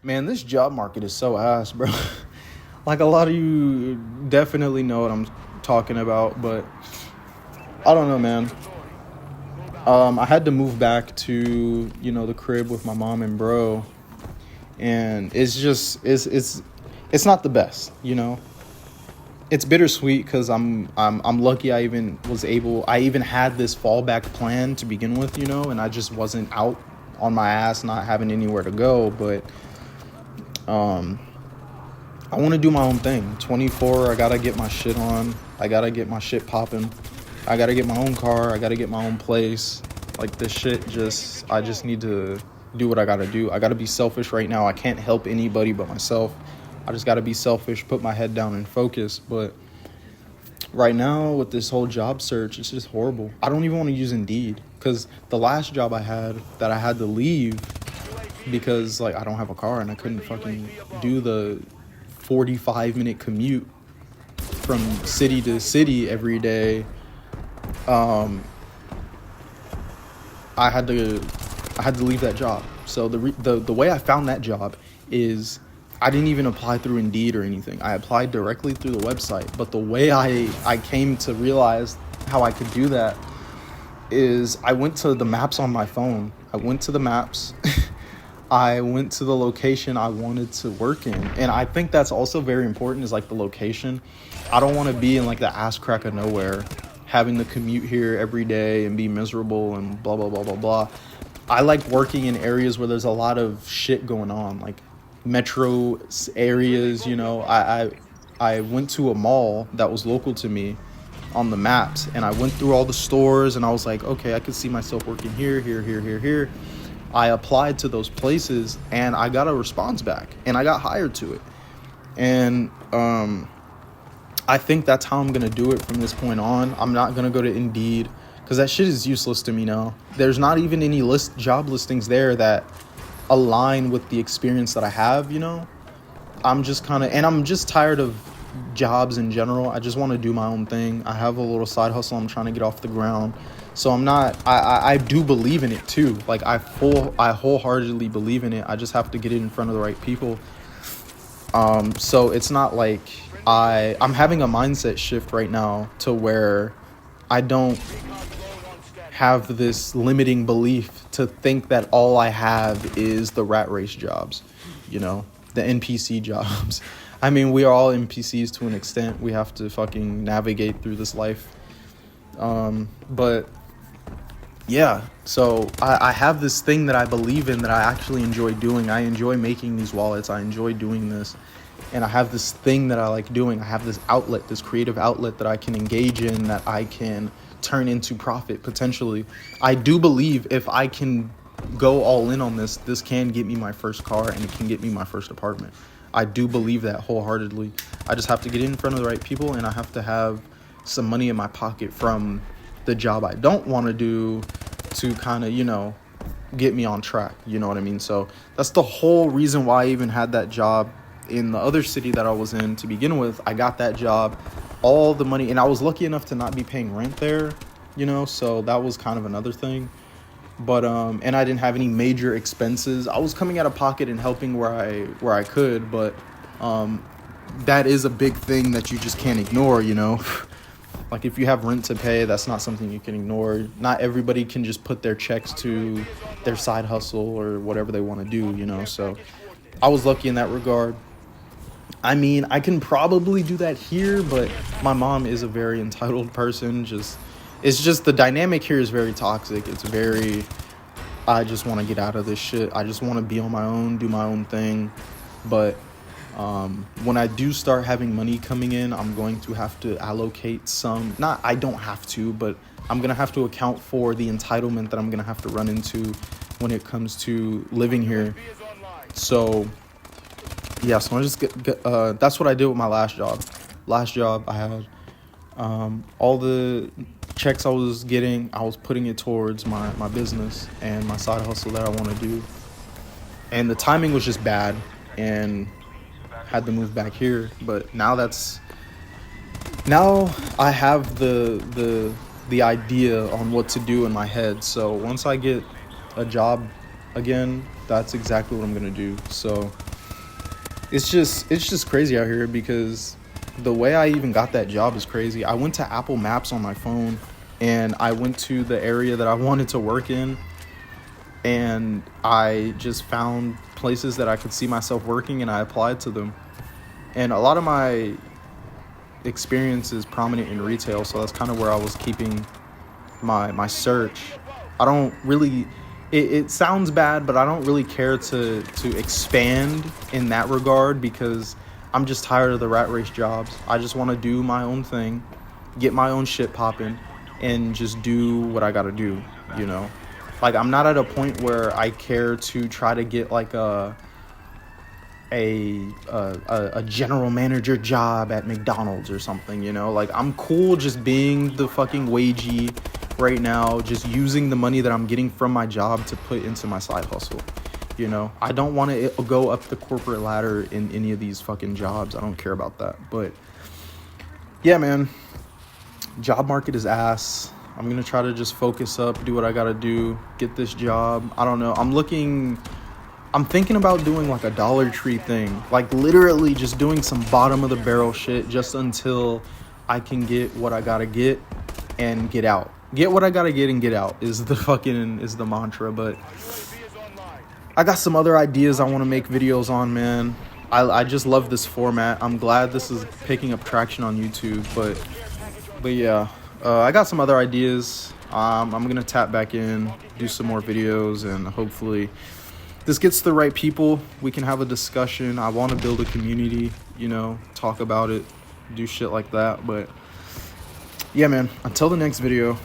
Man, this job market is so ass, bro. Like a lot of you definitely know what I'm talking about, but I don't know, man. I had to move back to the crib with my mom and bro, and it's not the best. It's bittersweet because I'm lucky I even had this fallback plan to begin with, and I just wasn't out on my ass not having anywhere to go, but um I want to do my own thing. 24, I got to get my shit on. I got to get my shit popping. I got to get my own car. I got to get my own place. Like this shit I just need to do what I got to do. I got to be selfish right now. I can't help anybody but myself. I just got to be selfish, put my head down and focus. But right now with this whole job search, it's just horrible. I don't even want to use Indeed because the last job I had that I had to leave because like I don't have a car and I couldn't fucking do the 45-minute commute from city to city every day. I had to leave that job. So the way I found that job is I didn't even apply through Indeed or anything. I applied directly through the website. But the way I came to realize how I could do that is I went to the maps on my phone. I went to the maps. I went to the location I wanted to work in. And I think that's also very important is like the location. I don't want to be in like the ass crack of nowhere, having to commute here every day and be miserable and blah, blah, blah, blah, blah. I like working in areas where there's a lot of shit going on, like metro areas, I went to a mall that was local to me on the maps, and I went through all the stores, and I was like, okay, I could see myself working here, here, here, here, here. I applied to those places, and I got a response back, and I got hired to it. And I think that's how I'm going to do it from this point on. I'm not going to go to Indeed, because that shit is useless to me now. There's not even any job listings there that align with the experience that I have, I'm just I'm just tired of jobs in general. I just want to do my own thing. I have a little side hustle I'm trying to get off the ground. So I do believe in it too. Like I wholeheartedly believe in it. I just have to get it in front of the right people. So it's not like I'm having a mindset shift right now to where I don't have this limiting belief to think that all I have is the rat race jobs, the NPC jobs. I mean, we are all NPCs to an extent. We have to fucking navigate through this life. But yeah, so I have this thing that I believe in that I actually enjoy doing. I enjoy making these wallets. I enjoy doing this. And I have this thing that I like doing. I have this outlet, this creative outlet that I can engage in, that I can turn into profit potentially. I do believe if I can go all in on this can get me my first car and it can get me my first apartment. I do believe that wholeheartedly. I just have to get in front of the right people, and I have to have some money in my pocket from the job I don't want to do to kind of, get me on track. You know what I mean? So that's the whole reason why I even had that job in the other city that I was in to begin with. I got that job, all the money, and I was lucky enough to not be paying rent there, so that was kind of another thing. But and I didn't have any major expenses. I was coming out of pocket and helping where I could, but that is a big thing that you just can't ignore, Like if you have rent to pay, that's not something you can ignore. Not everybody can just put their checks to their side hustle or whatever they want to do, So I was lucky in that regard. I mean, I can probably do that here, but my mom is a very entitled person. It's just the dynamic here is very toxic. It's very, I just want to get out of this shit. I just want to be on my own, do my own thing. But when I do start having money coming in, I'm going to have to allocate some, I don't have to, but I'm going to have to account for the entitlement that I'm going to have to run into when it comes to living here. So yeah, so I just that's what I did with my last job. Last job, I had all the checks I was getting, I was putting it towards my business and my side hustle that I want to do. And the timing was just bad, and had to move back here. But now I have the idea on what to do in my head. So once I get a job again, that's exactly what I'm gonna do. So it's just crazy out here because the way I even got that job is crazy. I went to Apple Maps on my phone and I went to the area that I wanted to work in, and I just found places that I could see myself working and I applied to them. And a lot of my experience is prominent in retail, so that's kind of where I was keeping my search. I don't really it sounds bad, but I don't really care to expand in that regard because I'm just tired of the rat race jobs. I just want to do my own thing, get my own shit popping, and just do what I got to do, you know? Like, I'm not at a point where I care to try to get like a general manager job at McDonald's or something, you know? Like, I'm cool just being the fucking wagey right now, just using the money that I'm getting from my job to put into my side hustle, you know? I don't want to go up the corporate ladder in any of these fucking jobs. I don't care about that. But yeah, man, job market is ass. I'm gonna try to just focus up, do what I gotta do, get this job. I don't know, I'm thinking about doing like a Dollar Tree thing, like literally just doing some bottom of the barrel shit just until I can get what I gotta get and get out. Get what I gotta get and get out is the mantra. But I got some other ideas I want to make videos on, man. I just love this format. I'm glad this is picking up traction on YouTube, but yeah, I got some other ideas. I'm gonna tap back in, do some more videos, and hopefully this gets the right people. We can have a discussion. I want to build a community, you know, talk about it, do shit like that. But yeah, man, until the next video,